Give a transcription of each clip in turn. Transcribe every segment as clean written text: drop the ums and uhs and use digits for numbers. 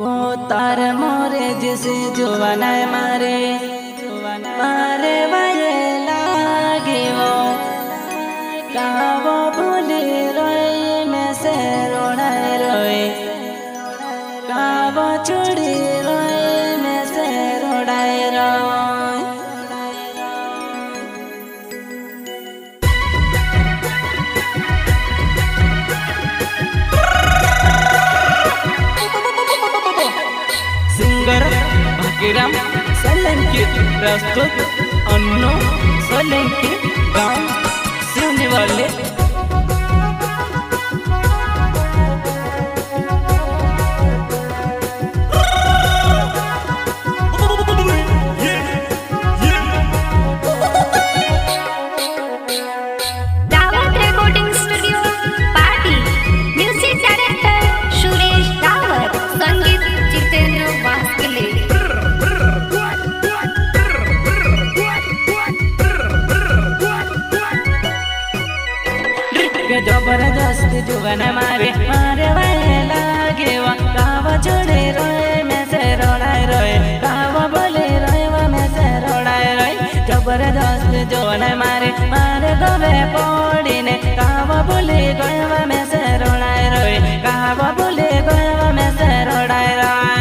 वो तार मोरे जिसे जुवाना मारे मारे वाये लागे वो कावो भूली रोए में से रोनाए रोए कावो छुड़ी रोए में से रोनाए रोए सिंगर भाग्यराम सोलंकी प्रस्तुत अन्नू सोलंकी गाँव सिवनी वाले दावत recording studio party music director Suresh दावत संगीत जितेंद्र वास्किले जबरदस्ती जुगन मारे मारे वाले लागे वा काव छोड़े रोए में से रोड़ाए रोए काव बोले रोए वा में से रोड़ाए रोए जबरदस्ती जुगन मारे मारे गवे पौड़ी ने काव बोले गए वा में से रोड़ाए रोए काव बोले गए वा में से रोड़ाए रोए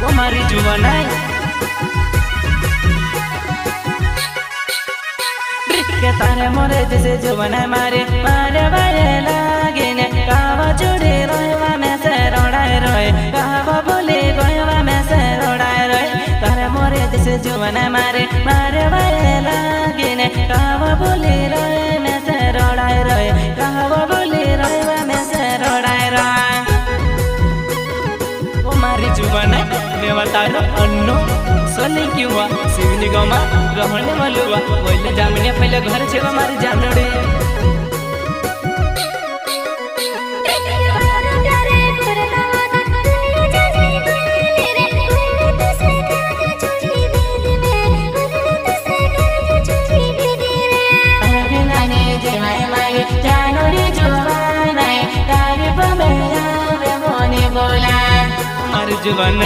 वो मारी जुगन के तारे मोरे जैसे जुबन मारे मारे वाले लागे ने कावा चुड़ी रोएवा में से रोड़ाए रोए कावा बोले गोएवा में से रोड़ाए रोए तारे मोरे जैसे जुबन मारे मारे वाले लागे ने कावा बोले रोए में से रोड़ाए रोए कावा बोले रोएवा में से रोड़ाए रोए वो मारी जुबन ने बतारो अन्नू सोली क्यों सिवनी गमा रहने वालुआ बोले जामिने पहले घर छे हमारी जानड़ी हमारी जुबान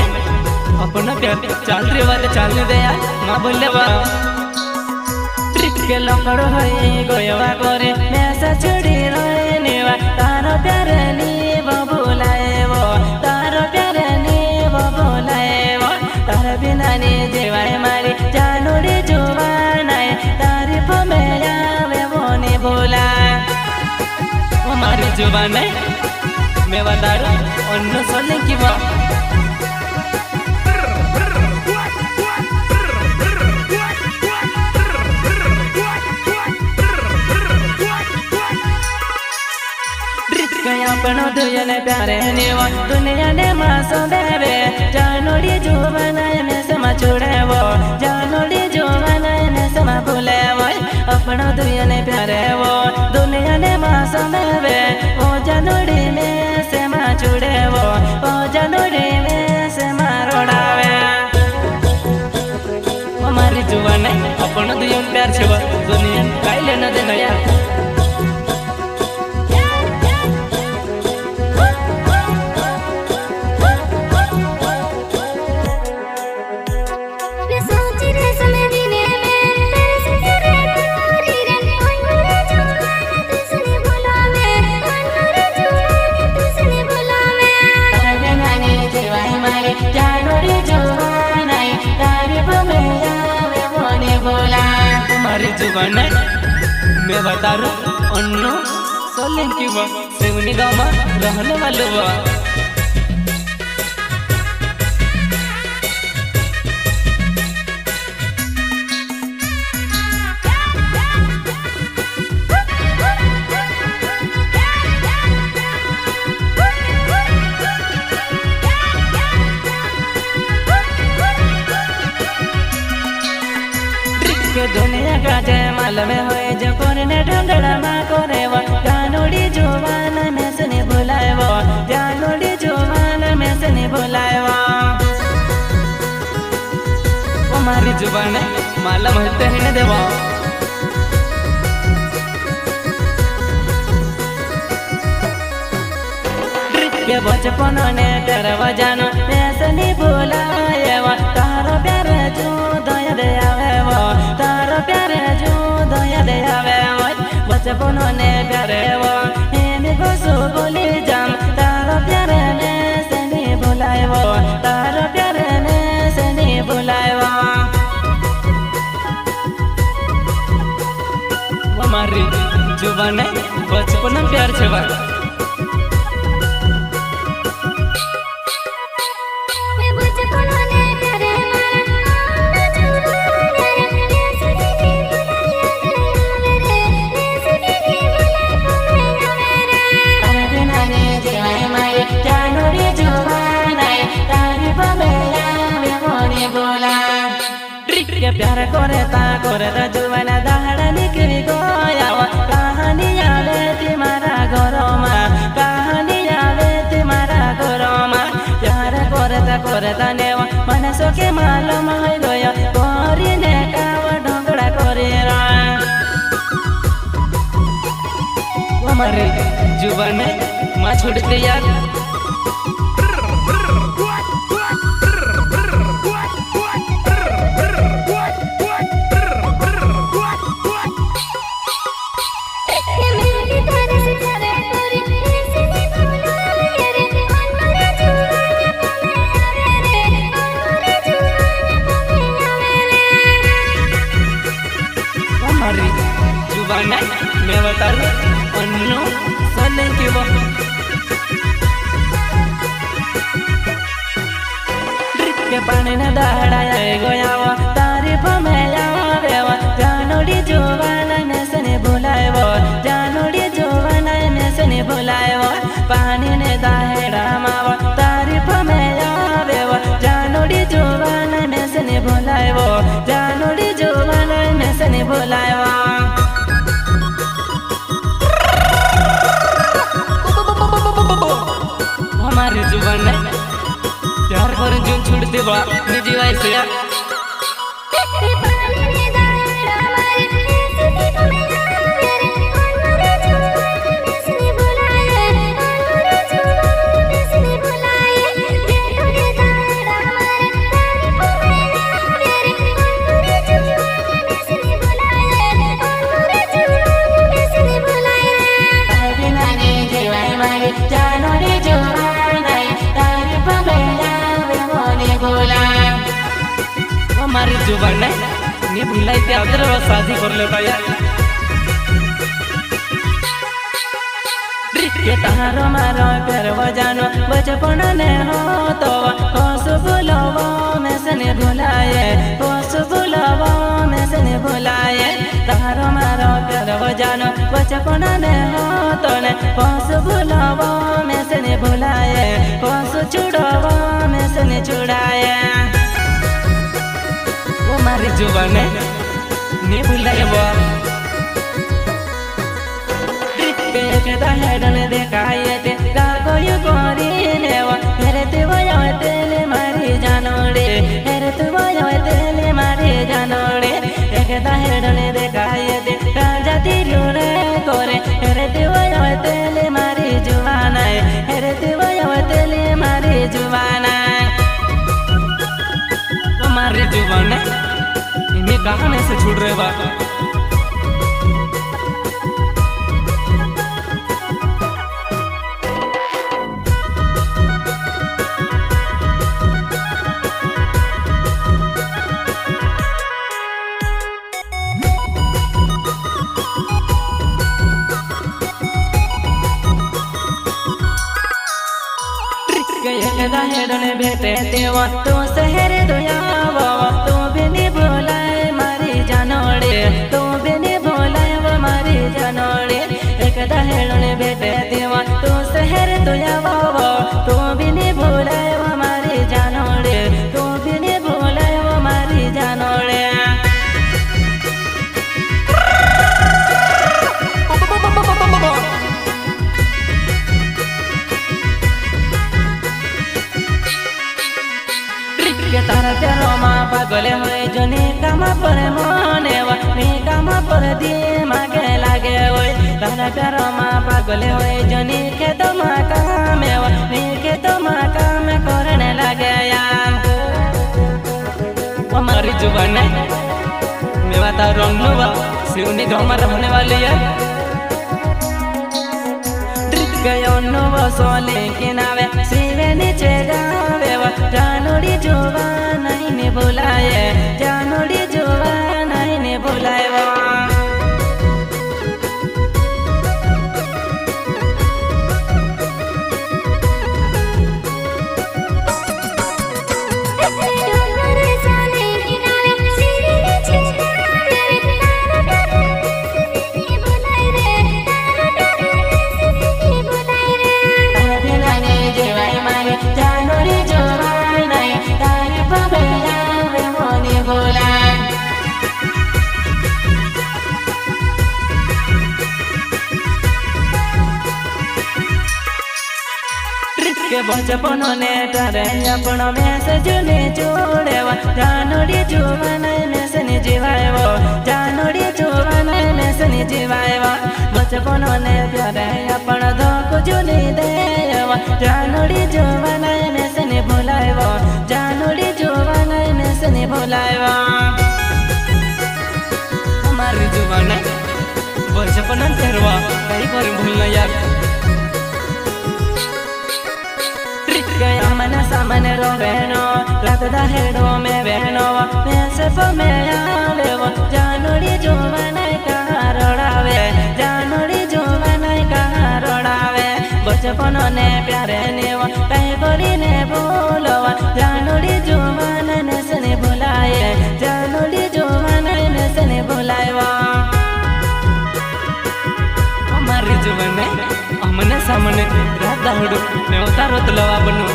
अपना प्यार चाल रे वाले चालने दे यार माँ बोले वा ट्रिक के लकड़ होए गोयवा करे मैसा छुड़ी रोए नेवा तारो प्यार नी वो बुलाए वो तारो प्यार नी वो बुलाए वो तार बिना नी जीवाए मारी जानोड़ी जुबान आए तारीफ में जावे वो नी बोला वो मारी जुबान है मैं बता रहा अन्नू सोने की वो अपनो दुनिया प्यारे नेवा दुनिया ने मासो देवे जानोड़ी जुबान में समा छुड़े वो जानोड़ी जुबान में समा भूले वो अपनो दुनिया ने प्यारे वो दुनिया ने मासो देवे वो जानोड़ी में समा छुड़े वो जानोड़ी में समा रोड़ावे हमारी जुबान अपनो दुनिया प्यार छे वो दुनिया काई लेना देना यार जुबान मैं बता रहा अन्नू सोलंकी वो सिवनी गाँव में रहने वाले वो दुनिया का जयमाल में होए जो कोने ढंगड़ा माँ करे वो जानोड़ी जुबान में से नहीं बुलाए वो जानोड़ी जुबान में से नहीं बुलाए वो मारी जुबान माला महते ही न देवा के बचपन ने प्यार जानो ऐसे नहीं भुलाए तारो प्यार जो दया दे आवे तारो प्यार जो दया दे आवे बचपन ने प्यार एने बसो बोली जाम तारो प्यार ने से नहीं भुलाए तारो प्यार ने से नहीं भुलाए हमारी जुबान बचपन प्यार छवा प्यार करे ता जुवान दाहड़ा निकली गया कहानी आवे तुम्हारा घरमा कहानी आवे तुम्हारा घरमा प्यार करे ता नेवा मनसो के मालूम हो गयो कोरी ने काव ढोंगड़ा करे हमारे जुबान माँ छोड़ते यार जुबान मैं बता रहा अन्नो सने के के पानी न दाड़ा गया तारीफ में आवे जानोड़ी जुबान में से नहीं भुलाए जानोड़ी जुबान में से नहीं भुलाए पानी ने दाड़ा मावा तारीफ में आवे जानोड़ी जुबान में से नहीं भुलाए जानोड़ी जुबान में से नहीं भुलाए हमारे जुबान प्यार कर जो छोड़ दे बा निजी वैसे हमारी जुबान नहीं भुलाई ते अदर शादी कर लेता यार के तारो मारो प्यार जानो बचपन ने हो तो कोस बुलावा में से नहीं भुलाए कोस बुलावा में से नहीं भुलाए तारो मारो प्यार जानो बचपन ने हो तो ने कोस बुलावा में से नहीं भुलाए कोस छुड़ावा में से नहीं छुड़ाए हमारी जुबान नहीं भुलाए हेडन देखाए ते कोई कोरी नेवा हेरे तू भयो तेले मारी जानोड़े हेरे तू भयो तेले मारी जानोड़े एकदा हेडन देखाए ते राजा दिलु रे करे हेरे तू भयो तेले मारी जुबान हेरे तू भयो तेले मारी जुबान हमारी जुबान इन्हें कहां से छूट रहे बा हेडने भेटे देवा तू शहर दुयावा तू भी नहीं भुलाए मारी जानोड़े तू भी नहीं भुलाए मारी जानोड़े एक हेडने भेटे देवा तू शहर दुयावा तू भी नहीं भुलाए मारी जानोड़े तू भी नहीं भुलाए मारी जानोड़े तारा तेरो माँ पागल हुए जो काम पर मने काम पर दिमागे लागे तारा तेरो माँ पागल हुए जो खेत माँ काम जुबान है मेवा तार रंगनुवा सिवनी धमार होने वाली है गयो नो सोले के नावे सिवे नीचे गावे वा जानोड़ी जुवा नहीं ने बुलाए जानोड़ी जुवा नहीं ने बुलाए वा के बचपन ने तारे अपन मैसेज ने जोड़ेवा जानोड़ी जुबान में से ने जीवाएवा जानोड़ी जुबान में से ने जीवाएवा बचपन ने प्यारे अपन धोख जुनी देवा जानोड़ी जुबान में से ने भुलाएवा जानोड़ी जुबान में से ने भुलाएवा हमारी जुबान बचपन तेरवा कहीं पर भूलना यार गया मन सामने रो बहनो रात दा हेडो में बहनो मैं सब में आवे वो जानोड़ी जुबान कहाँ रोड़ावे जानोड़ी जुबान कहाँ रोड़ावे बचपन ने प्यारे ने वो कहीं कोरी ने बोलो जानोड़ी जुबान ने सने बुलाए जानोड़ी जुबान ने सने बुलाए वो हमारी जुबान हमने सामने रात दा हेडो मैं उतारो तलवा बनू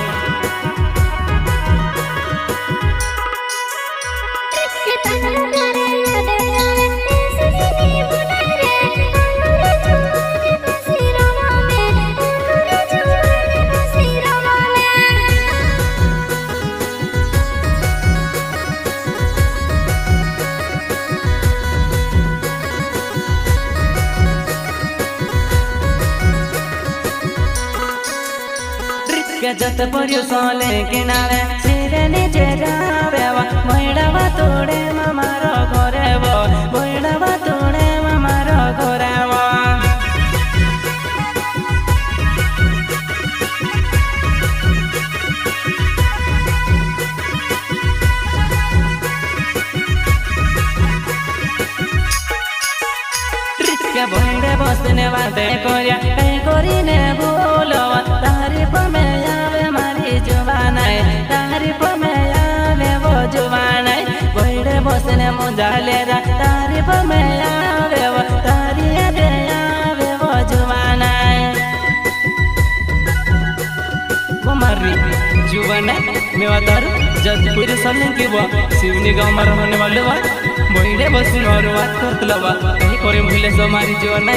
जत पर्यो सोले किनारे सिरे नीचे गावे वा मोइडावा तोड़े मारो घरे वो मोइडावा तोड़े मारो घरे वो के बोइडे बसने वादे कोरिया कहीं कोरी ने बोलो तारीफ में जुबान तारीफ में आवे वो जुबान बोइडे बसने मुझा ले तारीफ में आवे वो तारीफ आवे वो जुबान वो मारी जुबान मेवा तार जजपुर सलन की वो सिवनी गाँव में रहने वाले वा बोइडे बसने और बात करतला वा कहीं कोरी भूले सो मारी जुबान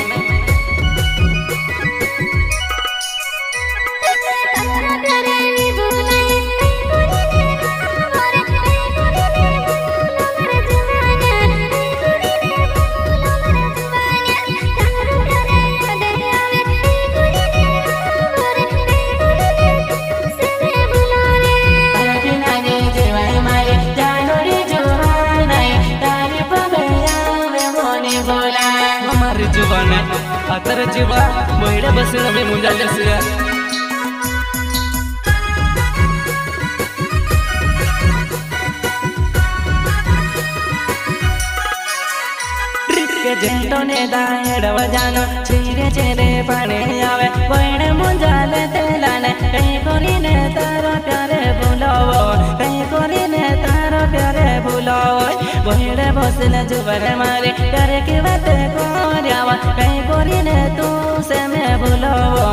जुबान अतर जीवा बोइडे बसने में मुझा जैसे जेटो ने दाएड़व जानो चेरे चेरे पाने आवे बोइडे मुझा ले तेलाने कहीं कोरी ने तारो प्यारे भूलोवो कहीं कोरी ने तारो प्यारे भूलोवो बोइडे बसने जुबान मारे प्यारे की बात कोरियावा कहीं कोरी ने तू से मैं भूलोवो